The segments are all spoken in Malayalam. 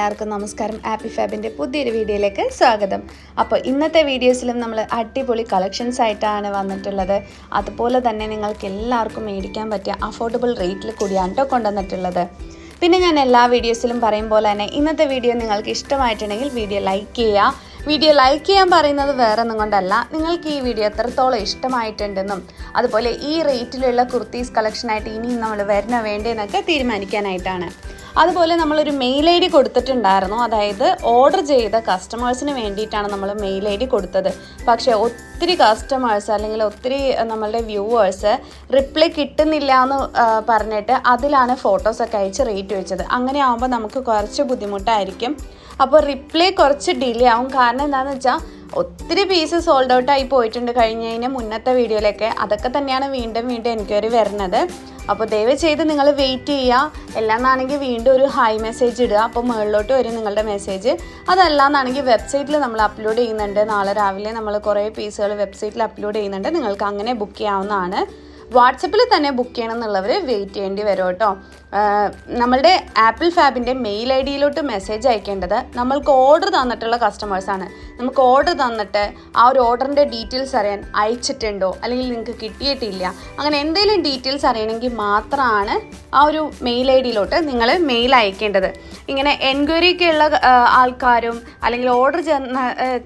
എല്ലാവർക്കും നമസ്കാരം. ആപ്പി ഫാബിൻ്റെ പുതിയൊരു വീഡിയോയിലേക്ക് സ്വാഗതം. അപ്പോൾ ഇന്നത്തെ വീഡിയോസിലും നമ്മൾ അടിപൊളി കളക്ഷൻസ് ആയിട്ടാണ് വന്നിട്ടുള്ളത്. അതുപോലെ തന്നെ നിങ്ങൾക്ക് എല്ലാവർക്കും മേടിക്കാൻ പറ്റിയ അഫോർഡബിൾ റേറ്റിൽ കൂടിയാണ് കേട്ടോ കൊണ്ടുവന്നിട്ടുള്ളത്. പിന്നെ ഞാൻ എല്ലാ വീഡിയോസിലും പറയും പോലെ തന്നെ ഇന്നത്തെ വീഡിയോ നിങ്ങൾക്ക് ഇഷ്ടമായിട്ടുണ്ടെങ്കിൽ വീഡിയോ ലൈക്ക് ചെയ്യുക. വീഡിയോ ലൈക്ക് ചെയ്യാൻ പറയുന്നത് വേറെ ഒന്നും കൊണ്ടല്ല, നിങ്ങൾക്ക് ഈ വീഡിയോ എത്രത്തോളം ഇഷ്ടമായിട്ടുണ്ടെന്നും അതുപോലെ ഈ റേറ്റിലുള്ള കുർത്തീസ് കളക്ഷനായിട്ട് ഇനിയും നമ്മൾ വരണോ വേണ്ടതെന്നൊക്കെ തീരുമാനിക്കാനായിട്ടാണ്. അതുപോലെ നമ്മളൊരു മെയിൽ ഐ ഡി കൊടുത്തിട്ടുണ്ടായിരുന്നു, അതായത് ഓർഡർ ചെയ്ത കസ്റ്റമേഴ്സിന് വേണ്ടിയിട്ടാണ് നമ്മൾ മെയിൽ ഐ ഡി കൊടുത്തത്. പക്ഷേ ഒത്തിരി കസ്റ്റമേഴ്സ് അല്ലെങ്കിൽ ഒത്തിരി നമ്മളുടെ വ്യൂവേഴ്സ് റിപ്ലൈ കിട്ടുന്നില്ല എന്ന് പറഞ്ഞിട്ട് അതിലാണ് ഫോട്ടോസൊക്കെ അയച്ച് റേറ്റ് വെച്ചത്. അങ്ങനെ ആകുമ്പോൾ നമുക്ക് കുറച്ച് ബുദ്ധിമുട്ടായിരിക്കും. അപ്പോൾ റിപ്ലൈ കുറച്ച് ഡിലേ ആവും. കാരണം എന്താണെന്ന് വെച്ചാൽ ഒത്തിരി പീസ് സോൾഡ് ഔട്ട് ആയി പോയിട്ടുണ്ട് കഴിഞ്ഞതിന് മുന്നത്തെ വീഡിയോയിലൊക്കെ. അതൊക്കെ തന്നെയാണ് വീണ്ടും എൻക്വയറി വരുന്നത്. അപ്പോൾ ദയവ് ചെയ്ത് നിങ്ങൾ വെയിറ്റ് ചെയ്യുക. എല്ലാന്നാണെങ്കിൽ വീണ്ടും ഒരു ഹായ് മെസ്സേജ് ഇടുക, അപ്പോൾ മുകളിലോട്ട് വരും നിങ്ങളുടെ മെസ്സേജ്. അതല്ലാന്നാണെങ്കിൽ വെബ്സൈറ്റിൽ നമ്മൾ അപ്ലോഡ് ചെയ്യുന്നുണ്ട്. നാളെ രാവിലെ നമ്മൾ കുറേ പീസുകൾ വെബ്സൈറ്റിൽ അപ്ലോഡ് ചെയ്യുന്നുണ്ട്. നിങ്ങൾക്ക് അങ്ങനെ ബുക്ക് ചെയ്യാവുന്നതാണ്. വാട്സപ്പിൽ തന്നെ ബുക്ക് ചെയ്യണം എന്നുള്ളവർ വെയിറ്റ് ചെയ്യേണ്ടി വരും കേട്ടോ. നമ്മളുടെ ആപ്പിൾ ഫാബിൻ്റെ മെയിൽ ഐ ഡിയിലോട്ട് മെസ്സേജ് അയക്കേണ്ടത് നമ്മൾക്ക് ഓർഡർ തന്നിട്ടുള്ള കസ്റ്റമേഴ്സാണ്. നമുക്ക് ഓർഡർ തന്നിട്ട് ആ ഒരു ഓർഡറിൻ്റെ ഡീറ്റെയിൽസ് അറിയാൻ അയച്ചിട്ടുണ്ടോ അല്ലെങ്കിൽ നിങ്ങൾക്ക് കിട്ടിയിട്ടില്ല, അങ്ങനെ എന്തെങ്കിലും ഡീറ്റെയിൽസ് അറിയണമെങ്കിൽ മാത്രമാണ് ആ ഒരു മെയിൽ ഐ ഡിയിലോട്ട് നിങ്ങൾ മെയിൽ അയക്കേണ്ടത്. ഇങ്ങനെ എൻക്വയറിക്കുള്ള ആൾക്കാരും അല്ലെങ്കിൽ ഓർഡർ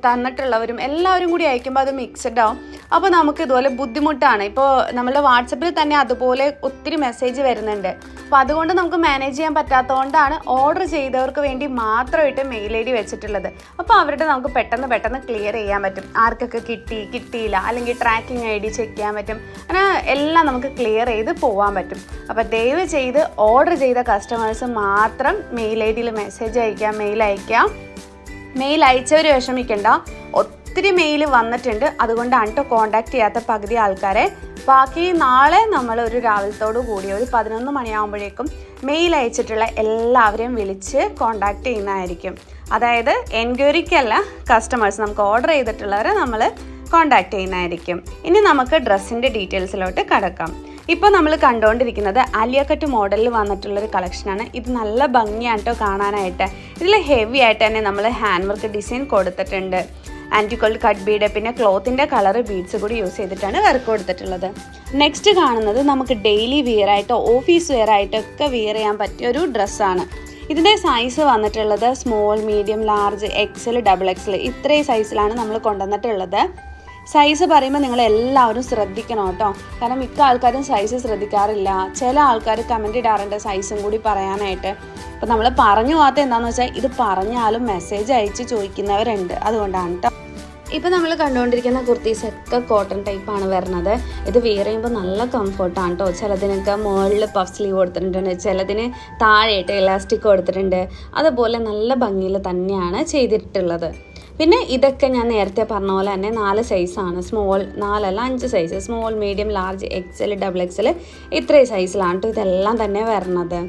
തന്നിട്ടുള്ളവരും എല്ലാവരും കൂടി അയക്കുമ്പോൾ അത് മിക്സഡ് ആവും. അപ്പോൾ നമുക്ക് ഇതുപോലെ ബുദ്ധിമുട്ടാണ്. ഇപ്പോൾ നമ്മളുടെ വാട്സപ്പിൽ തന്നെ അതുപോലെ ഒത്തിരി മെസ്സേജ് വരുന്നുണ്ട്. അപ്പോൾ അതുകൊണ്ട് നമുക്ക് മാനേജ് ചെയ്യാൻ പറ്റാത്തതുകൊണ്ടാണ് ഓർഡർ ചെയ്തവർക്ക് വേണ്ടി മാത്രമായിട്ട് മെയിൽ ഐ ഡി വെച്ചിട്ടുള്ളത്. അപ്പോൾ അവരുടെ നമുക്ക് പെട്ടെന്ന് ക്ലിയർ ചെയ്യാൻ പറ്റും. ആർക്കൊക്കെ കിട്ടിയില്ല അല്ലെങ്കിൽ ട്രാക്കിംഗ് ഐ ഡി ചെക്ക് ചെയ്യാൻ പറ്റും. അങ്ങനെ എല്ലാം നമുക്ക് ക്ലിയർ ചെയ്ത് പോകാൻ പറ്റും. അപ്പോൾ ദയവ് ചെയ്ത് ഓർഡർ ചെയ്ത കസ്റ്റമേഴ്സ് മാത്രം മെയിൽ ഐ ഡിയിൽ മെസ്സേജ് അയക്കാം, മെയിൽ അയക്കാം. മെയിൽ അയച്ചവർ വിഷമിക്കണ്ട, ഒത്തിരി മെയിൽ വന്നിട്ടുണ്ട്. അതുകൊണ്ടാണ് കേട്ടോ കോൺടാക്ട് ചെയ്യാത്ത പകുതി ആൾക്കാരെ. ബാക്കി നാളെ നമ്മൾ ഒരു രാവിലത്തോടു കൂടി ഒരു 11 മണിയാകുമ്പോഴേക്കും മെയിൽ അയച്ചിട്ടുള്ള എല്ലാവരെയും വിളിച്ച് കോൺടാക്ട് ചെയ്യുന്നതായിരിക്കും. അതായത് എൻക്വയറിക്കല്ല, കസ്റ്റമേഴ്സ് നമുക്ക് ഓർഡർ ചെയ്തിട്ടുള്ളവരെ നമ്മൾ കോൺടാക്ട് ചെയ്യുന്നതായിരിക്കും. ഇനി നമുക്ക് ഡ്രസ്സിൻ്റെ ഡീറ്റെയിൽസിലോട്ട് കടക്കാം. ഇപ്പോൾ നമ്മൾ കണ്ടുകൊണ്ടിരിക്കുന്നത് ആലിയ കട്ട് മോഡലിൽ വന്നിട്ടുള്ളൊരു കളക്ഷനാണ്. ഇത് നല്ല ഭംഗിയാണ് കേട്ടോ കാണാനായിട്ട്. ഇതിൽ ഹെവി ആയിട്ട് തന്നെ നമ്മൾ ഹാൻഡ് വർക്ക് ഡിസൈൻ കൊടുത്തിട്ടുണ്ട്. ആൻറ്റിക്കോൾഡ് കട്ട് ബീഡ്, പിന്നെ ക്ലോത്തിൻ്റെ കളർ ബീഡ്സ് കൂടി യൂസ് ചെയ്തിട്ടാണ് വർക്ക് കൊടുത്തിട്ടുള്ളത്. നെക്സ്റ്റ് കാണുന്നത് നമുക്ക് ഡെയിലി വിയർ ആയിട്ടോ ഓഫീസ് വെയർ ആയിട്ടൊക്കെ വിയർ ചെയ്യാൻ പറ്റിയ ഒരു ഡ്രസ്സാണ്. ഇതിൻ്റെ സൈസ് വന്നിട്ടുള്ളത് small, medium, large, XL, XXL ഇത്രയും സൈസിലാണ് നമ്മൾ കൊണ്ടുവന്നിട്ടുള്ളത്. സൈസ് പറയുമ്പോൾ നിങ്ങൾ എല്ലാവരും ശ്രദ്ധിക്കണം കേട്ടോ. കാരണം മിക്ക ആൾക്കാരും സൈസ് ശ്രദ്ധിക്കാറില്ല. ചില ആൾക്കാർ കമൻറ്റ് ഇടാറുണ്ട് സൈസും കൂടി പറയാനായിട്ട്. അപ്പോൾ നമ്മൾ പറഞ്ഞു പോകാത്ത എന്താണെന്ന് വെച്ചാൽ ഇത് പറഞ്ഞാലും മെസ്സേജ് അയച്ച് ചോദിക്കുന്നവരുണ്ട്, അതുകൊണ്ടാണ് കേട്ടോ. ഇപ്പോൾ നമ്മൾ കണ്ടുകൊണ്ടിരിക്കുന്ന കുർത്തീസൊക്കെ കോട്ടൺ ടൈപ്പാണ് വരുന്നത്. ഇത് വെയർ ചെയ്യുമ്പോൾ നല്ല കംഫർട്ടാണ് കേട്ടോ. ചിലതിനൊക്കെ മുകളിൽ പഫ് സ്ലീവ് കൊടുത്തിട്ടുണ്ട്, ചിലതിന് താഴെയായിട്ട് ഇലാസ്റ്റിക് കൊടുത്തിട്ടുണ്ട്. അതുപോലെ നല്ല ഭംഗിയിൽ തന്നെയാണ് ചെയ്തിട്ടുള്ളത്. പിന്നെ ഇതൊക്കെ ഞാൻ നേരത്തെ പറഞ്ഞ പോലെ തന്നെ 4 സൈസാണ്. സ്മോൾ 4 അല്ല 5 size, small, medium, large, XL, XXL ഇത്രയും സൈസിലാണ് കേട്ടോ ഇതെല്ലാം തന്നെ വരുന്നത്.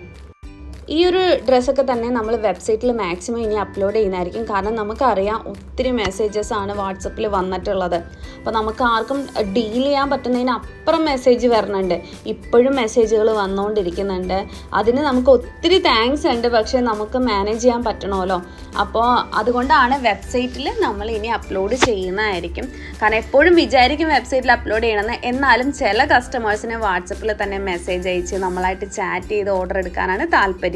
ഈ ഒരു ഡ്രസ്സൊക്കെ തന്നെ നമ്മൾ വെബ്സൈറ്റിൽ മാക്സിമം ഇനി അപ്ലോഡ് ചെയ്യുന്നതായിരിക്കും. കാരണം നമുക്കറിയാം ഒത്തിരി മെസ്സേജസ് ആണ് വാട്സപ്പിൽ വന്നിട്ടുള്ളത്. അപ്പോൾ നമുക്ക് ആർക്കും ഡീൽ ചെയ്യാൻ പറ്റുന്നതിന് അപ്പുറം മെസ്സേജ് വരുന്നുണ്ട്. ഇപ്പോഴും മെസ്സേജുകൾ വന്നുകൊണ്ടിരിക്കുന്നുണ്ട്. അതിന് നമുക്ക് ഒത്തിരി താങ്ക്സ് ഉണ്ട്. പക്ഷേ നമുക്ക് മാനേജ് ചെയ്യാൻ പറ്റണമല്ലോ. അപ്പോൾ അതുകൊണ്ടാണ് വെബ്സൈറ്റിൽ നമ്മൾ ഇനി അപ്ലോഡ് ചെയ്യുന്നതായിരിക്കും. കാരണം എപ്പോഴും വിചാരിക്കും വെബ്സൈറ്റിൽ അപ്ലോഡ് ചെയ്യണമെന്ന്, എന്നാലും ചില കസ്റ്റമേഴ്സിന് വാട്സപ്പിൽ തന്നെ മെസ്സേജ് അയച്ച് നമ്മളായിട്ട് ചാറ്റ് ചെയ്ത് ഓർഡർ എടുക്കാനാണ് താല്പര്യം.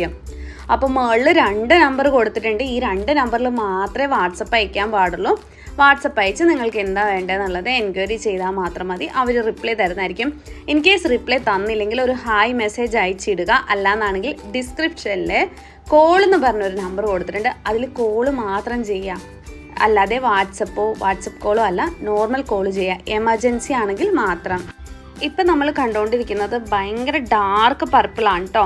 അപ്പോൾ മുകളിൽ 2 നമ്പർ കൊടുത്തിട്ടുണ്ട്. ഈ 2 നമ്പറിൽ മാത്രമേ വാട്സപ്പ് അയക്കാൻ പാടുള്ളൂ. വാട്സപ്പ് അയച്ച് നിങ്ങൾക്ക് എന്താ വേണ്ടതെന്നുള്ളത് എൻക്വയറി ചെയ്താൽ മാത്രം മതി. അവർ റിപ്ലൈ തരുന്നതായിരിക്കും. ഇൻ കേസ് റിപ്ലൈ തന്നില്ലെങ്കിൽ ഒരു ഹായ് മെസ്സേജ് അയച്ചിടുക. അല്ലാന്നാണെങ്കിൽ ഡിസ്ക്രിപ്ഷനിൽ കോൾ എന്ന് പറഞ്ഞൊരു നമ്പർ കൊടുത്തിട്ടുണ്ട്, അതിൽ കോള് മാത്രം ചെയ്യാം. അല്ലാതെ വാട്സപ്പ് കോളോ അല്ല, നോർമൽ കോള് ചെയ്യുക. എമർജൻസി ആണെങ്കിൽ മാത്രം. ഇപ്പം നമ്മൾ കണ്ടുകൊണ്ടിരിക്കുന്നത് ഭയങ്കര ഡാർക്ക് പർപ്പിളാണ് കേട്ടോ.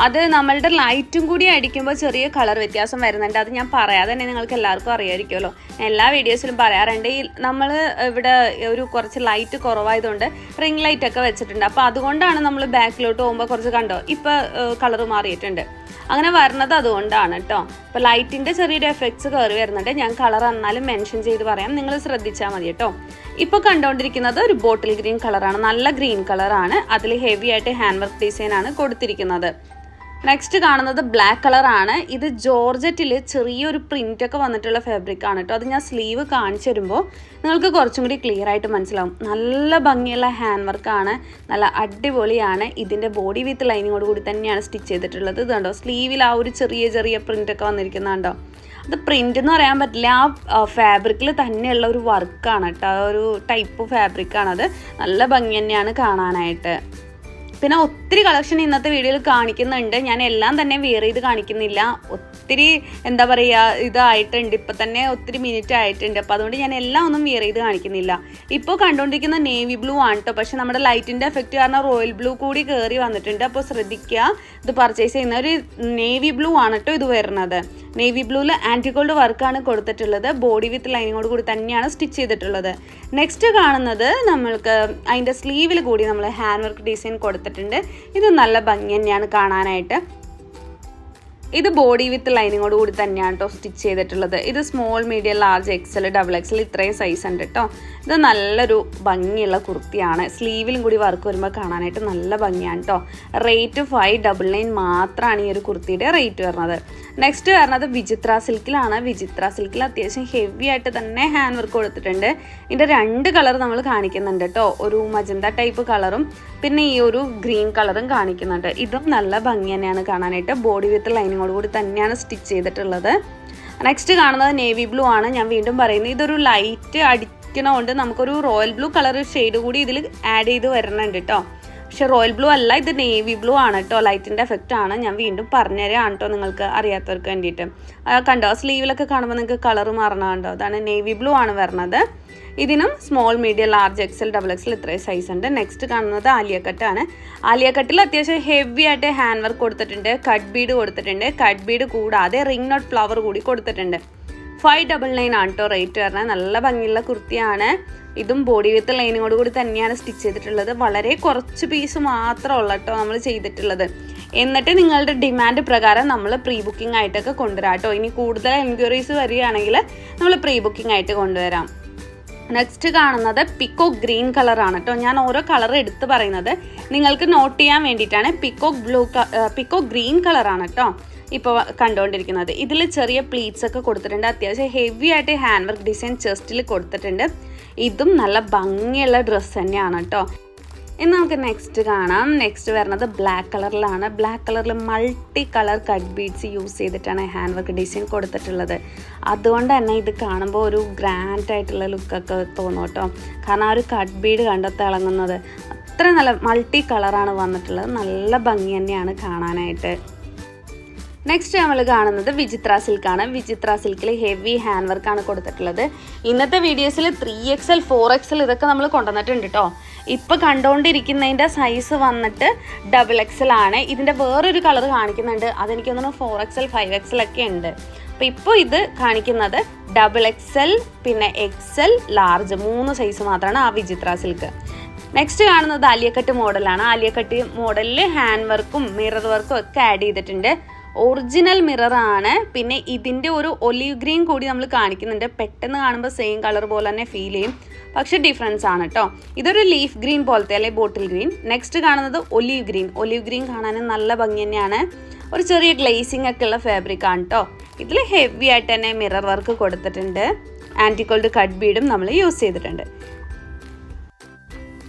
അത് നമ്മളുടെ ലൈറ്റും കൂടി അടിക്കുമ്പോൾ ചെറിയ കളർ വ്യത്യാസം വരുന്നുണ്ട്. അത് ഞാൻ പറയാതെ തന്നെ നിങ്ങൾക്ക് എല്ലാവർക്കും അറിയാമായിരിക്കുമല്ലോ. എല്ലാ വീഡിയോസിലും പറയാറുണ്ട്. ഈ നമ്മൾ ഇവിടെ ഒരു കുറച്ച് ലൈറ്റ് കുറവായതുകൊണ്ട് റിംഗ് ലൈറ്റൊക്കെ വെച്ചിട്ടുണ്ട്. അപ്പോൾ അതുകൊണ്ടാണ് നമ്മൾ ബാക്കിലോട്ട് പോകുമ്പോൾ കുറച്ച് കണ്ടോ ഇപ്പോൾ കളർ മാറിയിട്ടുണ്ട്. അങ്ങനെ വരുന്നത് അതുകൊണ്ടാണ് കേട്ടോ. അപ്പോൾ ലൈറ്റിൻ്റെ ചെറിയൊരു എഫക്ട്സ് കയറി വരുന്നുണ്ട്. ഞാൻ കളർ എന്നാലും മെൻഷൻ ചെയ്ത് പറയാം, നിങ്ങൾ ശ്രദ്ധിച്ചാൽ മതി കേട്ടോ. ഇപ്പോൾ കണ്ടുകൊണ്ടിരിക്കുന്നത് ഒരു ബോട്ടിൽ ഗ്രീൻ കളറാണ്, നല്ല ഗ്രീൻ കളറാണ്. അതിൽ ഹെവി ആയിട്ട് ഹാൻഡ് വർക്ക് ഡിസൈൻ ആണ് കൊടുത്തിരിക്കുന്നത്. നെക്സ്റ്റ് കാണുന്നത് ബ്ലാക്ക് കളറാണ്. ഇത് ജോർജറ്റിൽ ചെറിയൊരു പ്രിൻ്റൊക്കെ വന്നിട്ടുള്ള ഫാബ്രിക്കാണ് കേട്ടോ. അത് ഞാൻ സ്ലീവ് കാണിച്ചു തരുമ്പോൾ നിങ്ങൾക്ക് കുറച്ചും കൂടി ക്ലിയർ ആയിട്ട് മനസ്സിലാവും. നല്ല ഭംഗിയുള്ള ഹാൻഡ് വർക്കാണ്, നല്ല അടിപൊളിയാണ്. ഇതിൻ്റെ ബോഡി വിത്ത് ലൈനിങ്ങോട് കൂടി തന്നെയാണ് സ്റ്റിച്ച് ചെയ്തിട്ടുള്ളത്. ഇത് കണ്ടോ, സ്ലീവിൽ ആ ഒരു ചെറിയ പ്രിൻ്റൊക്കെ വന്നിരിക്കുന്നുണ്ടോ. അത് പ്രിൻ്റ് എന്ന് പറയാൻ പറ്റില്ല, ആ ഫാബ്രിക്കിൽ തന്നെയുള്ള ഒരു വർക്കാണ് കേട്ടോ. ആ ഒരു ടൈപ്പ് ഫാബ്രിക്കാണത്. നല്ല ഭംഗി തന്നെയാണ് കാണാനായിട്ട്. പിന്നെ ഒത്തിരി കളക്ഷൻ ഇന്നത്തെ വീഡിയോയിൽ കാണിക്കുന്നുണ്ട്. ഞാൻ എല്ലാം തന്നെ വെയർ ചെയ്ത് കാണിക്കുന്നില്ല. ഒത്തിരി എന്താ പറയുക, ഇതായിട്ടുണ്ട്, ഇപ്പം തന്നെ ഒത്തിരി മിനിറ്റ് ആയിട്ടുണ്ട്. അപ്പോൾ അതുകൊണ്ട് ഞാൻ എല്ലാം ഒന്നും വെയർ ചെയ്ത് കാണിക്കുന്നില്ല. ഇപ്പോൾ കണ്ടുകൊണ്ടിരിക്കുന്ന നേവി ബ്ലൂ ആണ് കേട്ടോ. പക്ഷേ നമ്മുടെ ലൈറ്റിൻ്റെ എഫക്റ്റ് കാരണം റോയൽ ബ്ലൂ കൂടി കയറി വന്നിട്ടുണ്ട്. അപ്പോൾ ശ്രദ്ധിക്കുക, ഇത് പർച്ചേസ് ചെയ്യുന്ന ഒരു നേവി ബ്ലൂ ആണ് കേട്ടോ ഇത് വരുന്നത്. നേവി ബ്ലൂവിൽ ആൻറ്റിഗോൾഡ് വർക്കാണ് കൊടുത്തിട്ടുള്ളത്. ബോഡി വിത്ത് ലൈനിങ്ങോട് കൂടി തന്നെയാണ് സ്റ്റിച്ച് ചെയ്തിട്ടുള്ളത്. നെക്സ്റ്റ് കാണുന്നത് നമ്മൾക്ക് അതിൻ്റെ സ്ലീവിൽ കൂടി നമ്മൾ ഹാൻഡ് വർക്ക് ഡിസൈൻ കൊടുത്തിട്ടുണ്ട്. ഇത് നല്ല ഭംഗി തന്നെയാണ് കാണാനായിട്ട്. ഇത് ബോഡി വിത്ത് ലൈനിങ്ങോട് കൂടി തന്നെയാണ് കേട്ടോ സ്റ്റിച്ച് ചെയ്തിട്ടുള്ളത്. ഇത് small, medium, large, XL, double XL ഇത്രയും സൈസ് ഉണ്ട് കേട്ടോ. ഇത് നല്ലൊരു ഭംഗിയുള്ള കുർത്തിയാണ്. സ്ലീവിലും കൂടി വർക്ക് വരുമ്പോൾ കാണാനായിട്ട് നല്ല ഭംഗിയാണ് കേട്ടോ. റേറ്റ് 599 മാത്രമാണ് ഈ ഒരു കുർത്തിയുടെ റേറ്റ് വരുന്നത്. നെക്സ്റ്റ് വരുന്നത് വിചിത്ര സിൽക്കിലാണ്. വിചിത്ര സിൽക്കിൽ അത്യാവശ്യം ഹെവി ആയിട്ട് തന്നെ ഹാൻഡ് വർക്ക് കൊടുത്തിട്ടുണ്ട്. ഇതിൻ്റെ 2 കളർ നമ്മൾ കാണിക്കുന്നുണ്ട് കേട്ടോ. ഒരു മജന്ത ടൈപ്പ് കളറും പിന്നെ ഈ ഒരു ഗ്രീൻ കളറും കാണിക്കുന്നുണ്ട്. ഇതും നല്ല ഭംഗി തന്നെയാണ് കാണാനായിട്ട്. ബോഡി വിത്ത് ലൈനിങ്ങോട് കൂടി തന്നെയാണ് സ്റ്റിച്ച് ചെയ്തിട്ടുള്ളത്. നെക്സ്റ്റ് കാണുന്നത് നേവി ബ്ലൂ ആണ്. ഞാൻ വീണ്ടും പറയുന്നത്, ഇതൊരു ലൈറ്റ് അടിക്കണോണ്ട് നമുക്കൊരു റോയൽ ബ്ലൂ കളർ ഷെയ്ഡ് കൂടി ഇതിൽ ആഡ് ചെയ്ത് വരുന്നുണ്ട് കേട്ടോ. പക്ഷെ റോയൽ ബ്ലൂ അല്ല, ഇത് നേവി ബ്ലൂ ആണ് കേട്ടോ. ലൈറ്റിൻ്റെ എഫക്റ്റ് ആണ്. ഞാൻ വീണ്ടും പറഞ്ഞുതരാണ് കേട്ടോ നിങ്ങൾക്ക് അറിയാത്തവർക്ക് വേണ്ടിയിട്ട്. കണ്ടോ, സ്ലീവിലൊക്കെ കാണുമ്പോൾ നിങ്ങൾക്ക് കളർ മാറണം കണ്ടോ. അതാണ് നേവി ബ്ലൂ ആണ് വരുന്നത്. ഇതിനും small, medium, large, XL, double XL ഇത്രയും സൈസ് ഉണ്ട്. നെക്സ്റ്റ് കാണുന്നത് ആലിയ കട്ടാണ്. ആലിയ കട്ടിൽ അത്യാവശ്യം ഹെവി ആയിട്ട് ഹാൻഡ് വർക്ക് കൊടുത്തിട്ടുണ്ട്. കട്ട് ബീഡ് കൊടുത്തിട്ടുണ്ട്. കട്ട് ബീഡ് കൂടാതെ റിംഗ് നോട്ട് ഫ്ലവർ കൂടി കൊടുത്തിട്ടുണ്ട്. 599 ആണ് കേട്ടോ റേറ്റ് വരുന്നത്. നല്ല ഭംഗിയുള്ള കുർത്തിയാണ്. ഇതും ബോഡി വിത്ത് ലൈനിങ്ങോട് കൂടി തന്നെയാണ് സ്റ്റിച്ച് ചെയ്തിട്ടുള്ളത്. വളരെ കുറച്ച് പീസ് മാത്രമുള്ള കേട്ടോ നമ്മൾ ചെയ്തിട്ടുള്ളത്. എന്നിട്ട് നിങ്ങളുടെ ഡിമാൻഡ് പ്രകാരം നമ്മൾ പ്രീ ബുക്കിംഗ് ആയിട്ടൊക്കെ കൊണ്ടുവരാം കേട്ടോ. ഇനി കൂടുതൽ എൻക്വയറീസ് വരികയാണെങ്കിൽ നമ്മൾ പ്രീ ബുക്കിംഗ് ആയിട്ട് കൊണ്ടുവരാം. നെക്സ്റ്റ് കാണുന്നത് പിക്കോക്ക് ഗ്രീൻ കളറാണ് കേട്ടോ. ഞാൻ ഓരോ കളർ എടുത്ത് പറയുന്നത് നിങ്ങൾക്ക് നോട്ട് ചെയ്യാൻ വേണ്ടിയിട്ടാണ്. പിക്കോക്ക് ഗ്രീൻ കളറാണ് കേട്ടോ ഇപ്പോൾ കണ്ടുകൊണ്ടിരിക്കുന്നത്. ഇതിൽ ചെറിയ പ്ലീറ്റ്സ് ഒക്കെ കൊടുത്തിട്ടുണ്ട്. അത്യാവശ്യം ഹെവി ആയിട്ട് ഹാൻഡ് വർക്ക് ഡിസൈൻ ചെസ്റ്റിൽ കൊടുത്തിട്ടുണ്ട്. ഇതും നല്ല ഭംഗിയുള്ള ഡ്രസ്സ് തന്നെയാണ് കേട്ടോ. ഇനി നമുക്ക് നെക്സ്റ്റ് കാണാം. നെക്സ്റ്റ് വരുന്നത് ബ്ലാക്ക് കളറിലാണ്. ബ്ലാക്ക് കളറിൽ multi colour cut beads use ചെയ്തിട്ടാണ് ഹാൻഡ് വർക്ക് ഡിസൈൻ കൊടുത്തിട്ടുള്ളത്. അതുകൊണ്ട് തന്നെ ഇത് കാണുമ്പോൾ ഒരു ഗ്രാൻഡ് ആയിട്ടുള്ള ലുക്കൊക്കെ തോന്നും കേട്ടോ. കാരണം ആ ഒരു കട്ട് ബീഡ് കണ്ടോ തിളങ്ങുന്നത് അത്ര നല്ല മൾട്ടി കളറാണ് വന്നിട്ടുള്ളത്. നല്ല ഭംഗി തന്നെയാണ് കാണാനായിട്ട്. നെക്സ്റ്റ് നമ്മൾ കാണുന്നത് വിചിത്ര സിൽക്കാണ്. വിചിത്ര സിൽക്കിൽ ഹെവി ഹാൻഡ് വർക്കാണ് കൊടുത്തിട്ടുള്ളത്. ഇന്നത്തെ വീഡിയോസിൽ 3XL 4XL ഇതൊക്കെ നമ്മൾ കൊണ്ടുവന്നിട്ടുണ്ട് കേട്ടോ. ഇപ്പോൾ കണ്ടുകൊണ്ടിരിക്കുന്നതിൻ്റെ സൈസ് വന്നിട്ട് XXL ആണ്. ഇതിൻ്റെ വേറൊരു കളർ കാണിക്കുന്നുണ്ട്. അതെനിക്ക് തോന്നുന്നു 4XL 5XL ഒക്കെ ഉണ്ട്. അപ്പോൾ ഇപ്പോൾ ഇത് കാണിക്കുന്നത് XXL പിന്നെ XL ലാർജ് 3 സൈസ് മാത്രമാണ് ആ വിചിത്ര സിൽക്ക്. നെക്സ്റ്റ് കാണുന്നത് ആലിയക്കട്ട് മോഡലാണ്. ആലിയക്കട്ട് മോഡലിൽ ഹാൻഡ് വർക്കും മിറർ വർക്കും ഒക്കെ ആഡ് ചെയ്തിട്ടുണ്ട്. ഒറിജിനൽ മിററാണ്. പിന്നെ ഇതിൻ്റെ ഒരു ഒലീവ് ഗ്രീൻ കൂടി നമ്മൾ കാണിക്കുന്നുണ്ട്. പെട്ടെന്ന് കാണുമ്പോൾ സെയിം കളർ പോലെ തന്നെ ഫീൽ ചെയ്യും, പക്ഷെ ഡിഫറൻസ് ആണ് കേട്ടോ. ഇതൊരു ലീഫ് ഗ്രീൻ പോലത്തെ അല്ലെങ്കിൽ ബോട്ടിൽ ഗ്രീൻ. നെക്സ്റ്റ് കാണുന്നത് ഒലീവ് ഗ്രീൻ. ഒലീവ് ഗ്രീൻ കാണാനും നല്ല ഭംഗി തന്നെയാണ്. ഒരു ചെറിയ ഗ്ലേസിംഗ് ഒക്കെ ഉള്ള ഫാബ്രിക് ആണ് കേട്ടോ. ഇതിൽ ഹെവി ആയിട്ട് തന്നെ മിറർ വർക്ക് കൊടുത്തിട്ടുണ്ട്. ആൻറ്റിഗോൾഡ് കട്ട് ബീഡും നമ്മൾ യൂസ് ചെയ്തിട്ടുണ്ട്.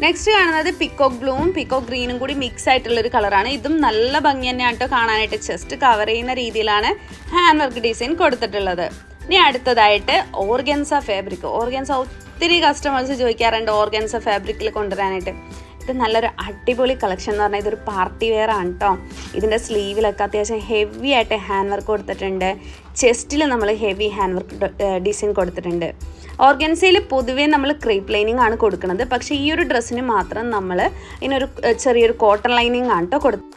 നെക്സ്റ്റ് കാണുന്നത് പിക്കോക്ക് ബ്ലൂവും പിക്കോക്ക് ഗ്രീനും കൂടി മിക്സ് ആയിട്ടുള്ളൊരു കളറാണ്. ഇതും നല്ല ഭംഗി തന്നെയാണ് കേട്ടോ കാണാനായിട്ട്. ചെസ്റ്റ് കവർ ചെയ്യുന്ന രീതിയിലാണ് ഹാൻഡ് വർക്ക് ഡിസൈൻ കൊടുത്തിട്ടുള്ളത്. ഇനി അടുത്തതായിട്ട് ഓർഗൻസ ഫാബ്രിക്. ഓർഗൻസ ഒത്തിരി കസ്റ്റമേഴ്സ് ചോദിക്കാറുണ്ട് ഓർഗൻസ ഫാബ്രിക്കിൽ കൊണ്ടുവരാനായിട്ട്. ഇത് നല്ലൊരു അടിപൊളി കളക്ഷൻ എന്ന് പറഞ്ഞാൽ ഇതൊരു പാർട്ടി വെയർ ആണ് കേട്ടോ. ഇതിൻ്റെ സ്ലീവിലൊക്കെ അത്യാവശ്യം ഹെവി ആയിട്ട് ഹാൻഡ് വർക്ക് കൊടുത്തിട്ടുണ്ട്. ചെസ്റ്റിൽ നമ്മൾ ഹെവി ഹാൻഡ് വർക്ക് ഡിസൈൻ കൊടുത്തിട്ടുണ്ട്. ഓർഗൻസയിൽ പൊതുവേ നമ്മൾ ക്രേപ്പ് ലൈനിങ് ആണ് കൊടുക്കുന്നത്. പക്ഷേ ഈ ഒരു ഡ്രസ്സിന് മാത്രം നമ്മൾ ഇതിനൊരു ചെറിയൊരു കോട്ടൺ ലൈനിങ് ആണ് കേട്ടോ കൊടുത്തത്.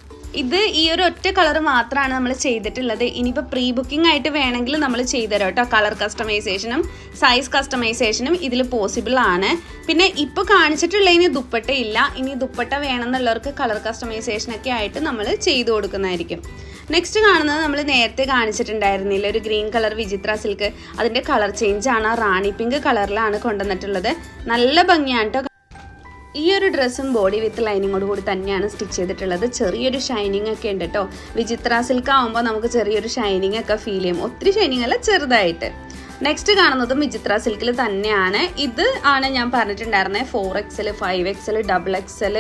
ഇത് ഈ ഒരു ഒറ്റ കളർ മാത്രമാണ് നമ്മൾ ചെയ്തിട്ടുള്ളത്. ഇനിയിപ്പോൾ പ്രീ ബുക്കിംഗ് ആയിട്ട് വേണമെങ്കിൽ നമ്മൾ ചെയ്തുതരാം കേട്ടോ. കളർ കസ്റ്റമൈസേഷനും സൈസ് കസ്റ്റമൈസേഷനും ഇതിൽ പോസിബിൾ ആണ്. പിന്നെ ഇപ്പോൾ കാണിച്ചിട്ടുള്ളതിന് ദുപ്പട്ട ഇല്ല. ഇനി ദുപ്പട്ട വേണമെന്നുള്ളവർക്ക് കളർ കസ്റ്റമൈസേഷനൊക്കെ ആയിട്ട് നമ്മൾ ചെയ്തു കൊടുക്കുന്നതായിരിക്കും. നെക്സ്റ്റ് കാണുന്നത് നമ്മൾ നേരത്തെ കാണിച്ചിട്ടുണ്ടായിരുന്നില്ല, ഒരു ഗ്രീൻ കളർ വിചിത്ര സിൽക്ക്. അതിൻ്റെ കളർ ചേഞ്ച് ആണ്. റാണി പിങ്ക് കളറിലാണ് കൊണ്ടുവന്നിട്ടുള്ളത്. നല്ല ഭംഗിയാണ് കേട്ടോ. ഈ ഒരു ഡ്രസ്സും ബോഡി വിത്ത് ലൈനിങ്ങോട് കൂടി തന്നെയാണ് സ്റ്റിച്ച് ചെയ്തിട്ടുള്ളത്. ചെറിയൊരു ഷൈനിങ് ഒക്കെ ഉണ്ട് കേട്ടോ. വിചിത്ര സിൽക്ക് ആകുമ്പോൾ നമുക്ക് ചെറിയൊരു ഷൈനിങ് ഒക്കെ ഫീൽ ചെയ്യും. ഒത്തിരി ഷൈനിങ് അല്ല, ചെറുതായിട്ട്. നെക്സ്റ്റ് കാണുന്നതും വിചിത്ര സിൽക്കിൽ തന്നെയാണ്. ഇത് ആണ് ഞാൻ പറഞ്ഞിട്ടുണ്ടായിരുന്നത് 4XL, 5XL, XXL,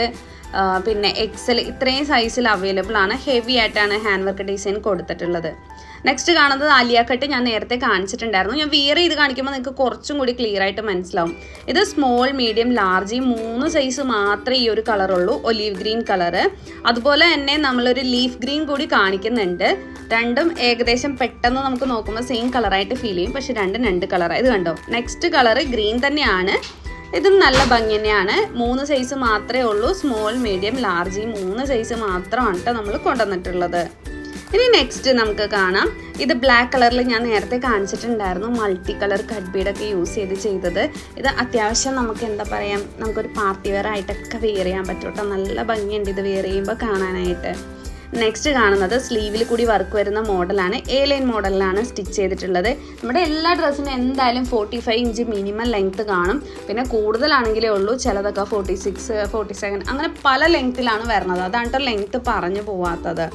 പിന്നെ XL ഇത്രയും സൈസിൽ അവൈലബിൾ ആണ്. ഹെവി ആയിട്ടാണ് ഹാൻഡ് വർക്ക് ഡിസൈൻ കൊടുത്തിട്ടുള്ളത്. നെക്സ്റ്റ് കാണുന്നത് ആലിയ കട്ട് ഞാൻ നേരത്തെ കാണിച്ചിട്ടുണ്ടായിരുന്നു. ഞാൻ വിയർ ചെയ്ത് കാണിക്കുമ്പോൾ നിങ്ങൾക്ക് കുറച്ചും കൂടി ക്ലിയർ ആയിട്ട് മനസ്സിലാവും. ഇത് സ്മോൾ, മീഡിയം, ലാർജ് ഈ 3 സൈസ് മാത്രമേ ഈ ഒരു കളറുള്ളൂ. ഒലീവ് ഗ്രീൻ കളറ്, അതുപോലെ തന്നെ നമ്മളൊരു ലീഫ് ഗ്രീൻ കൂടി കാണിക്കുന്നുണ്ട്. രണ്ടും ഏകദേശം പെട്ടെന്ന് നമുക്ക് നോക്കുമ്പോൾ സെയിം കളറായിട്ട് ഫീൽ ചെയ്യും, പക്ഷെ രണ്ടും 2 കളറാണ്. ഇത് കണ്ടോ, നെക്സ്റ്റ് കളറ് ഗ്രീൻ തന്നെയാണ്. ഇതും നല്ല ഭംഗി തന്നെയാണ്. 3 സൈസ് മാത്രമേ ഉള്ളൂ. സ്മോൾ, മീഡിയം, ലാർജ് ഈ 3 സൈസ് മാത്രമാണ് കേട്ടോ നമ്മൾ കൊണ്ടുവന്നിട്ടുള്ളത്. ഇനി നെക്സ്റ്റ് നമുക്ക് കാണാം. ഇത് ബ്ലാക്ക് കളറിൽ ഞാൻ നേരത്തെ കാണിച്ചിട്ടുണ്ടായിരുന്നു. മൾട്ടി കളർ കട്ട് ബീഡൊക്കെ യൂസ് ചെയ്തത്. ഇത് അത്യാവശ്യം നമുക്ക് എന്താ പറയുക, നമുക്കൊരു പാർട്ടി വെയർ ആയിട്ടൊക്കെ വെയർ ചെയ്യാൻ പറ്റും കേട്ടോ. നല്ല ഭംഗിയുണ്ട് ഇത് വെയർ ചെയ്യുമ്പോൾ കാണാനായിട്ട്. നെക്സ്റ്റ് കാണുന്നത് സ്ലീവിൽ കൂടി വർക്ക് വരുന്ന മോഡലാണ്. A-ലൈൻ മോഡലിലാണ് സ്റ്റിച്ച് ചെയ്തിട്ടുള്ളത്. നമ്മുടെ എല്ലാ ഡ്രസ്സിനും എന്തായാലും 45 ഇഞ്ച് മിനിമം ലെങ്ത്ത് കാണും. പിന്നെ കൂടുതലാണെങ്കിലേ ഉള്ളൂ. ചിലതൊക്കെ 46, 47 അങ്ങനെ പല ലെങ്ത്തിലാണ് വരുന്നത്. അതാണ് കേട്ടോ ലെങ്ത്ത് പറഞ്ഞു പോവാത്തത്.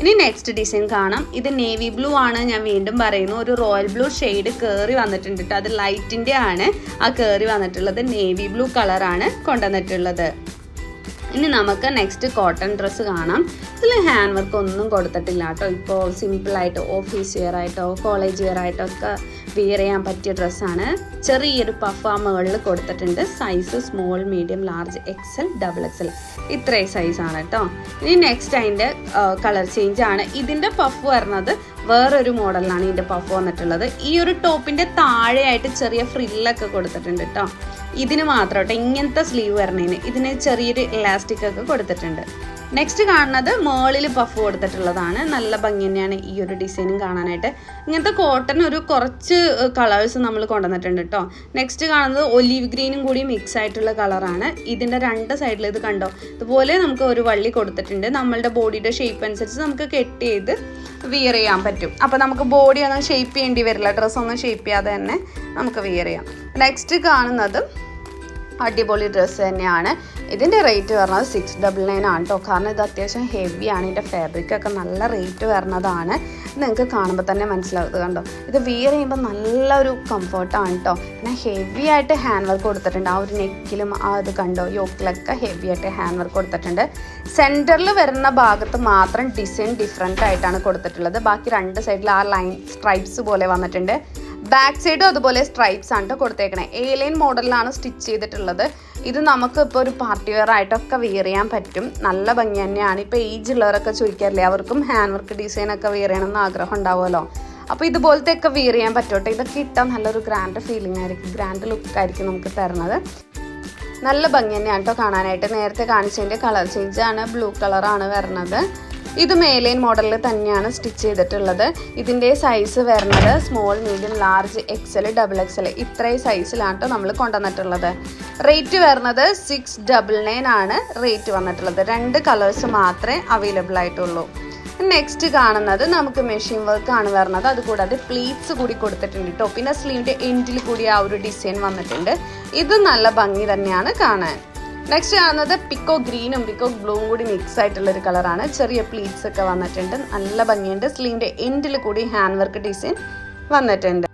ഇനി നെക്സ്റ്റ് ഡിസൈൻ കാണാം. ഇത് നേവി ബ്ലൂ ആണ്. ഞാൻ വീണ്ടും പറയുന്നു, ഒരു റോയൽ ബ്ലൂ ഷെയ്ഡ് കയറി വന്നിട്ടുണ്ട് കേട്ടോ. അത് ലൈറ്റിൻ്റെ ആണ് ആ കയറി വന്നിട്ടുള്ളത്. നേവി ബ്ലൂ കളറാണ് കൊണ്ടുവന്നിട്ടുള്ളത്. ഇനി നമുക്ക് നെക്സ്റ്റ് കോട്ടൺ ഡ്രസ്സ് കാണാം. ഇതിൽ ഹാൻഡ് വർക്ക് ഒന്നും കൊടുത്തിട്ടില്ല കേട്ടോ. ഇപ്പോൾ സിമ്പിളായിട്ട് ഓഫീസ് വെയർ ആയിട്ടോ കോളേജ് വെയർ ആയിട്ടോ ഒക്കെ വെയർ ചെയ്യാൻ പറ്റിയ ഡ്രസ്സാണ്. ചെറിയൊരു പഫ് മുകളിൽ കൊടുത്തിട്ടുണ്ട്. Size small, medium, large, XL, XXL ഇത്രയും സൈസാണ് കേട്ടോ. ഇനി നെക്സ്റ്റ് അതിൻ്റെ കളർ ചേഞ്ച് ആണ്. ഇതിൻ്റെ പഫ് വരുന്നത് വേറൊരു മോഡലിലാണ് ഇതിൻ്റെ പഫ് വന്നിട്ടുള്ളത്. ഈ ഒരു ടോപ്പിൻ്റെ താഴെയായിട്ട് ചെറിയ ഫ്രില്ലൊക്കെ കൊടുത്തിട്ടുണ്ട് കേട്ടോ. ഇതിന് മാത്രം കേട്ടോ, ഇങ്ങനത്തെ സ്ലീവ് വരണേന് ഇതിന് ചെറിയൊരു ഇലാസ്റ്റിക് ഒക്കെ കൊടുത്തിട്ടുണ്ട്. നെക്സ്റ്റ് കാണുന്നത് മേളിൽ പഫ് കൊടുത്തിട്ടുള്ളതാണ്. നല്ല ഭംഗി തന്നെയാണ് ഈ ഒരു ഡിസൈനും കാണാനായിട്ട്. ഇങ്ങനത്തെ കോട്ടൺ ഒരു കുറച്ച് കളേഴ്സ് നമ്മൾ കൊണ്ടുവന്നിട്ടുണ്ട് കേട്ടോ. നെക്സ്റ്റ് കാണുന്നത് ഒലീവ് ഗ്രീനും കൂടി മിക്സ് ആയിട്ടുള്ള കളറാണ്. ഇതിൻ്റെ 2 സൈഡിൽ ഇത് കണ്ടോ, ഇതുപോലെ നമുക്ക് ഒരു വള്ളി കൊടുത്തിട്ടുണ്ട്. നമ്മളുടെ ബോഡിയുടെ ഷേപ്പ് അനുസരിച്ച് നമുക്ക് കെട്ട് ചെയ്ത് വിയർ ചെയ്യാൻ പറ്റും. അപ്പോൾ നമുക്ക് ബോഡി ഒന്നും ഷേപ്പ് ചെയ്യേണ്ടി വരില്ല. ഡ്രസ്സൊന്നും ഷേപ്പ് ചെയ്യാതെ തന്നെ നമുക്ക് വിയർ ചെയ്യാം. നെക്സ്റ്റ് കാണുന്നത് അടിപൊളി ഡ്രസ്സ് തന്നെയാണ്. ഇതിൻ്റെ റേറ്റ് പറഞ്ഞത് 699 ആണ് കേട്ടോ. കാരണം ഇത് അത്യാവശ്യം ഹെവിയാണ്. ഇതിൻ്റെ ഫാബ്രിക്കൊക്കെ നല്ല റേറ്റ് വരുന്നതാണ്. നിങ്ങൾക്ക് കാണുമ്പോൾ തന്നെ മനസ്സിലാവും. ഇത് കണ്ടോ, ഇത് വിയർ ചെയ്യുമ്പോൾ നല്ലൊരു കംഫർട്ടാണ് കേട്ടോ. പിന്നെ ഹെവി ആയിട്ട് ഹാൻഡ് വർക്ക് കൊടുത്തിട്ടുണ്ട്. ആ ഒരു നെക്കിലും ആ ഇത് കണ്ടോ, യോക്കിലൊക്കെ ഹെവി ആയിട്ട് ഹാൻഡ് വർക്ക് കൊടുത്തിട്ടുണ്ട്. സെൻറ്ററിൽ വരുന്ന ഭാഗത്ത് മാത്രം ഡിസൈൻ ഡിഫറെൻ്റ് ആയിട്ടാണ് കൊടുത്തിട്ടുള്ളത്. ബാക്കി 2 സൈഡിൽ ആ ലൈൻ സ്ട്രൈപ്സ് പോലെ വന്നിട്ടുണ്ട്. ബാക്ക് സൈഡും അതുപോലെ സ്ട്രൈപ്സ് ആണ് കൊടുത്തേക്കണേ. A-ലൈൻ മോഡലിലാണ് സ്റ്റിച്ച് ചെയ്തിട്ടുള്ളത്. ഇത് നമുക്ക് ഇപ്പോൾ ഒരു പാർട്ടി വെയർ ആയിട്ടൊക്കെ വെയർ ചെയ്യാൻ പറ്റും. നല്ല ഭംഗി തന്നെയാണ്. ഇപ്പോൾ ഏജ് ഉള്ളവരൊക്കെ ചോദിക്കാറില്ലേ, അവർക്കും ഹാൻഡ് വർക്ക് ഡിസൈനൊക്കെ വെയർ ചെയ്യണമെന്ന് ആഗ്രഹം ഉണ്ടാവുമല്ലോ. അപ്പോൾ ഇതുപോലത്തെ ഒക്കെ വെയർ ചെയ്യാൻ പറ്റോട്ടെ. ഇതൊക്കെ ഇട്ടാൽ നല്ലൊരു ഗ്രാൻഡ് ഫീലിംഗ് ആയിരിക്കും, ഗ്രാൻഡ് ലുക്കായിരിക്കും നമുക്ക് തരുന്നത്. നല്ല ഭംഗി തന്നെയാണ് കേട്ടോ കാണാനായിട്ട്. നേരത്തെ കാണിച്ചതിൻ്റെ കളർ ചേഞ്ച് ആണ്, ബ്ലൂ കളറാണ് വരുന്നത്. ഇത് A-ലൈൻ മോഡലിൽ തന്നെയാണ് സ്റ്റിച്ച് ചെയ്തിട്ടുള്ളത്. ഇതിൻ്റെ സൈസ് വരുന്നത് small, medium, large, XL, XXL ഇത്രയും സൈസിലാണ് കേട്ടോ നമ്മൾ കൊണ്ടുവന്നിട്ടുള്ളത്. റേറ്റ് വരുന്നത് 699 ആണ് റേറ്റ് വന്നിട്ടുള്ളത്. 2 കളേഴ്സ് മാത്രമേ അവൈലബിൾ ആയിട്ടുള്ളൂ. നെക്സ്റ്റ് കാണുന്നത് നമുക്ക് മെഷീൻ വർക്ക് ആണ് വരുന്നത്. അതുകൂടാതെ പ്ലീറ്റ്സ് കൂടി കൊടുത്തിട്ടുണ്ട് കേട്ടോ. പിന്നെ സ്ലീവിൻ്റെ എൻഡിൽ കൂടി ആ ഒരു ഡിസൈൻ വന്നിട്ടുണ്ട്. ഇത് നല്ല ഭംഗി തന്നെയാണ് കാണാൻ. നെക്സ്റ്റ് കാണുന്നത് പിക്കോ ഗ്രീനും പിക്കോ ബ്ലൂവും കൂടി മിക്സ് ആയിട്ടുള്ളൊരു കളറാണ്. ചെറിയ പ്ലീറ്റ്സ് ഒക്കെ വന്നിട്ടുണ്ട്. നല്ല ഭംഗിയുണ്ട്. സ്ലീവിൻ്റെ എൻഡിൽ കൂടി ഹാൻഡ് വർക്ക് ഡിസൈൻ വന്നിട്ടുണ്ട്.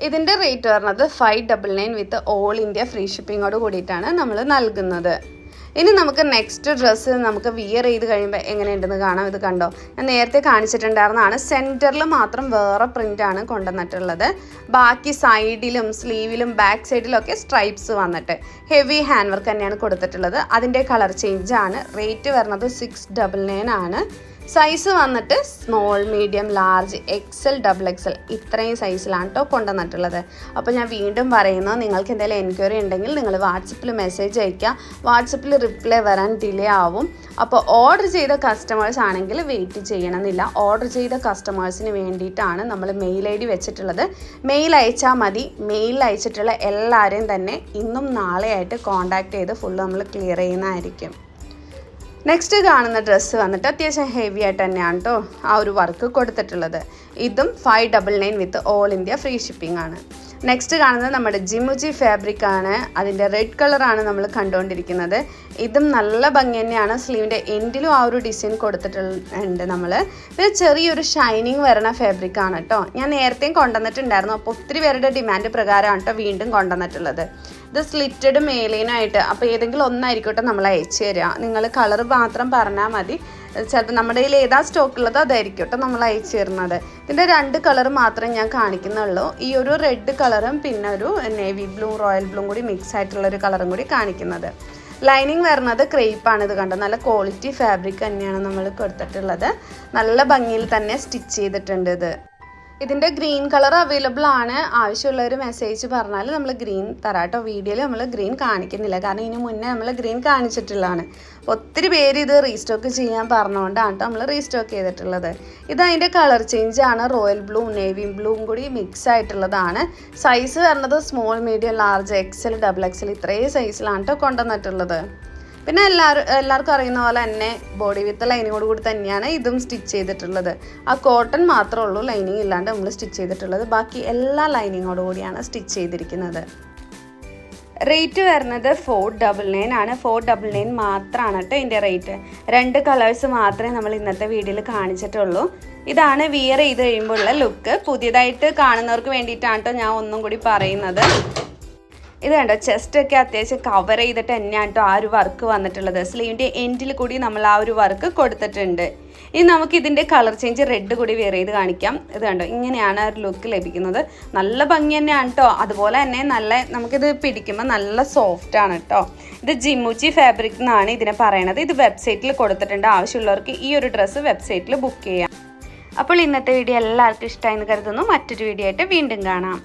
ഇതിൻ്റെ റേറ്റ് വരുന്നത് 599 വിത്ത് ഓൾ ഇന്ത്യ ഫ്രീ ഷിപ്പിങ്ങോട് കൂടിയിട്ടാണ് നമ്മൾ നൽകുന്നത്. ഇനി നമുക്ക് നെക്സ്റ്റ് ഡ്രസ്സ് നമുക്ക് വിയർ ചെയ്ത് കഴിയുമ്പോൾ എങ്ങനെയുണ്ടെന്ന് കാണാം. ഇത് കണ്ടോ, ഞാൻ നേരത്തെ കാണിച്ചിട്ടുണ്ടായിരുന്നതാണ്. സെൻറ്ററിൽ മാത്രം വേറെ പ്രിൻ്റാണ് കൊണ്ടുവന്നിട്ടുള്ളത്. ബാക്കി സൈഡിലും സ്ലീവിലും ബാക്ക് സൈഡിലൊക്കെ സ്ട്രൈപ്സ് വന്നിട്ട് ഹെവി ഹാൻഡ് വർക്ക് തന്നെയാണ് കൊടുത്തിട്ടുള്ളത്. അതിൻ്റെ കളർ ചേഞ്ചാണ്. റേറ്റ് വരുന്നത് 699 ആണ്. സൈസ് വന്നിട്ട് small, medium, large, XL, XXL ഇത്രയും സൈസിലാണ് കേട്ടോ കൊണ്ടുവന്നിട്ടുള്ളത്. അപ്പോൾ ഞാൻ വീണ്ടും പറയുന്നു, നിങ്ങൾക്ക് എന്തെങ്കിലും എൻക്വയറി ഉണ്ടെങ്കിൽ നിങ്ങൾ വാട്സപ്പിൽ മെസ്സേജ് അയയ്ക്കുക. വാട്സപ്പിൽ റിപ്ലൈ വരാൻ ഡിലേ ആവും. അപ്പോൾ ഓർഡർ ചെയ്ത കസ്റ്റമേഴ്സ് ആണെങ്കിൽ വെയിറ്റ് ചെയ്യണമെന്നില്ല. ഓർഡർ ചെയ്ത കസ്റ്റമേഴ്സിന് വേണ്ടിയിട്ടാണ് നമ്മൾ മെയിൽ ID വെച്ചിട്ടുള്ളത്. മെയിൽ അയച്ചാൽ മതി. മെയിൽ അയച്ചിട്ടുള്ള എല്ലാവരെയും തന്നെ ഇന്നും നാളെയായിട്ട് കോൺടാക്ട് ചെയ്ത് ഫുള്ള് നമ്മൾ ക്ലിയർ ചെയ്യുന്നതായിരിക്കും. നെക്സ്റ്റ് കാണുന്ന ഡ്രസ്സ് വന്നിട്ട് അത്യാവശ്യം ഹെവി ആയിട്ട് തന്നെയാണ് കേട്ടോ ആ ഒരു വർക്ക് കൊടുത്തിട്ടുള്ളത്. ഇതും 599 with all India free shipping ആണ്. നെക്സ്റ്റ് കാണുന്നത് നമ്മുടെ ജിമുജി ഫാബ്രിക് ആണ്. അതിൻ്റെ റെഡ് കളറാണ് നമ്മൾ കണ്ടുകൊണ്ടിരിക്കുന്നത്. ഇതും നല്ല ഭംഗി തന്നെയാണ്. സ്ലീവിൻ്റെ എൻഡിലും ആ ഒരു ഡിസൈൻ കൊടുത്തിട്ടുണ്ട് നമ്മൾ. ഇത് ചെറിയൊരു ഷൈനിങ് വരണ ഫാബ്രിക് ആണ് കേട്ടോ. ഞാൻ നേരത്തെയും കൊണ്ടുവന്നിട്ടുണ്ടായിരുന്നു. അപ്പോൾ ഒത്തിരി പേരുടെ ഡിമാൻഡ് പ്രകാരമാണ് കേട്ടോ വീണ്ടും കൊണ്ടുവന്നിട്ടുള്ളത്. ഇത് സ്ലിറ്റഡ് മേലേനായിട്ട്, അപ്പോൾ ഏതെങ്കിലും ഒന്നായിരിക്കട്ടെ നമ്മൾ അയച്ചു തരിക. നിങ്ങൾ കളർ മാത്രം പറഞ്ഞാൽ മതി. ചിലപ്പോൾ നമ്മുടെ കയ്യിൽ ഏതാ സ്റ്റോക്ക് ഉള്ളത് അതായിരിക്കും കേട്ടോ നമ്മൾ അയച്ചു തരുന്നത്. ഇതിൻ്റെ 2 കളർ മാത്രമേ ഞാൻ കാണിക്കുന്നുള്ളൂ. ഈ ഒരു റെഡ് കളറും പിന്നെ ഒരു നേവി ബ്ലൂ റോയൽ ബ്ലൂ കൂടി മിക്സ് ആയിട്ടുള്ളൊരു കളറും കൂടി കാണിക്കുന്നത്. ലൈനിങ് വരുന്നത് ക്രേപ്പാണ്. ഇത് കണ്ടോ, നല്ല ക്വാളിറ്റി ഫാബ്രിക് തന്നെയാണ് നമ്മൾ കൊടുത്തിട്ടുള്ളത്. നല്ല ഭംഗിയിൽ തന്നെ സ്റ്റിച്ച് ചെയ്തിട്ടുണ്ട്. ഇതിൻ്റെ ഗ്രീൻ കളർ അവൈലബിൾ ആണ്. ആവശ്യമുള്ളവർ മെസ്സേജ് പറഞ്ഞാൽ നമ്മൾ ഗ്രീൻ തരാം കേട്ടോ. വീഡിയോയിൽ നമ്മൾ ഗ്രീൻ കാണിക്കുന്നില്ല, കാരണം ഇതിന് മുന്നേ നമ്മൾ ഗ്രീൻ കാണിച്ചിട്ടുള്ളതാണ്. ഒത്തിരി പേര് ഇത് റീസ്റ്റോക്ക് ചെയ്യാൻ പറഞ്ഞുകൊണ്ടാണ് കേട്ടോ നമ്മൾ റീസ്റ്റോക്ക് ചെയ്തിട്ടുള്ളത്. ഇത് അതിൻ്റെ കളർ ചേഞ്ച് ആണ്. റോയൽ ബ്ലൂ നേവി ബ്ലൂവും കൂടി മിക്സ് ആയിട്ടുള്ളതാണ്. സൈസ് വരുന്നത് small, medium, large, XL, XXL ഇത്രയും സൈസിലാണ് കേട്ടോ കൊണ്ടുവന്നിട്ടുള്ളത്. പിന്നെ എല്ലാവർക്കും അറിയുന്ന പോലെ തന്നെ ബോഡി വിത്ത് ലൈനിങ്ങോട് കൂടി തന്നെയാണ് ഇതും സ്റ്റിച്ച് ചെയ്തിട്ടുള്ളത്. ആ കോട്ടൺ മാത്രമേ ഉള്ളൂ ലൈനിങ് ഇല്ലാണ്ട് നമ്മൾ സ്റ്റിച്ച് ചെയ്തിട്ടുള്ളത്. ബാക്കി എല്ലാ ലൈനിങ്ങോട് കൂടിയാണ് സ്റ്റിച്ച് ചെയ്തിരിക്കുന്നത്. റേറ്റ് വരുന്നത് 499 ആണ്. 499 മാത്രമാണ് കേട്ടോ ഇതിൻ്റെ റേറ്റ്. 2 കളേഴ്സ് മാത്രമേ നമ്മൾ ഇന്നത്തെ വീഡിയോയിൽ കാണിച്ചിട്ടുള്ളൂ. ഇതാണ് വിയർ ചെയ്ത് കഴിയുമ്പോഴുള്ള ലുക്ക്. പുതിയതായിട്ട് കാണുന്നവർക്ക് വേണ്ടിയിട്ടാണ് കേട്ടോ ഞാൻ ഒന്നും കൂടി പറയുന്നത്. ഇത് കണ്ടോ, ചെസ്റ്റൊക്കെ അത്യാവശ്യം കവർ ചെയ്തിട്ട് തന്നെയാണ് കേട്ടോ ആ ഒരു വർക്ക് വന്നിട്ടുള്ളത്. സ്ലീവിൻ്റെ എൻഡിൽ കൂടി നമ്മൾ ആ ഒരു വർക്ക് കൊടുത്തിട്ടുണ്ട്. ഇനി നമുക്ക് ഇതിൻ്റെ കളർ ചേഞ്ച് റെഡ് കൂടി വെയർ ചെയ്ത് കാണിക്കാം. ഇത് കണ്ടോ, ഇങ്ങനെയാണ് ആ ഒരു ലുക്ക് ലഭിക്കുന്നത്. നല്ല ഭംഗി തന്നെയാണ് കേട്ടോ. അതുപോലെ തന്നെ നമുക്കിത് പിടിക്കുമ്പോൾ നല്ല സോഫ്റ്റ് ആണ് കേട്ടോ. ഇത് ജിമുജി ഫാബ്രിക് എന്നാണ് ഇതിനെ പറയണത്. ഇത് വെബ്സൈറ്റിൽ കൊടുത്തിട്ടുണ്ട്. ആവശ്യമുള്ളവർക്ക് ഈ ഒരു ഡ്രസ്സ് വെബ്സൈറ്റിൽ ബുക്ക് ചെയ്യാം. അപ്പോൾ ഇന്നത്തെ വീഡിയോ എല്ലാവർക്കും ഇഷ്ടമായി എന്ന് കരുതുന്നു. മറ്റൊരു വീഡിയോ ആയിട്ട് വീണ്ടും കാണാം.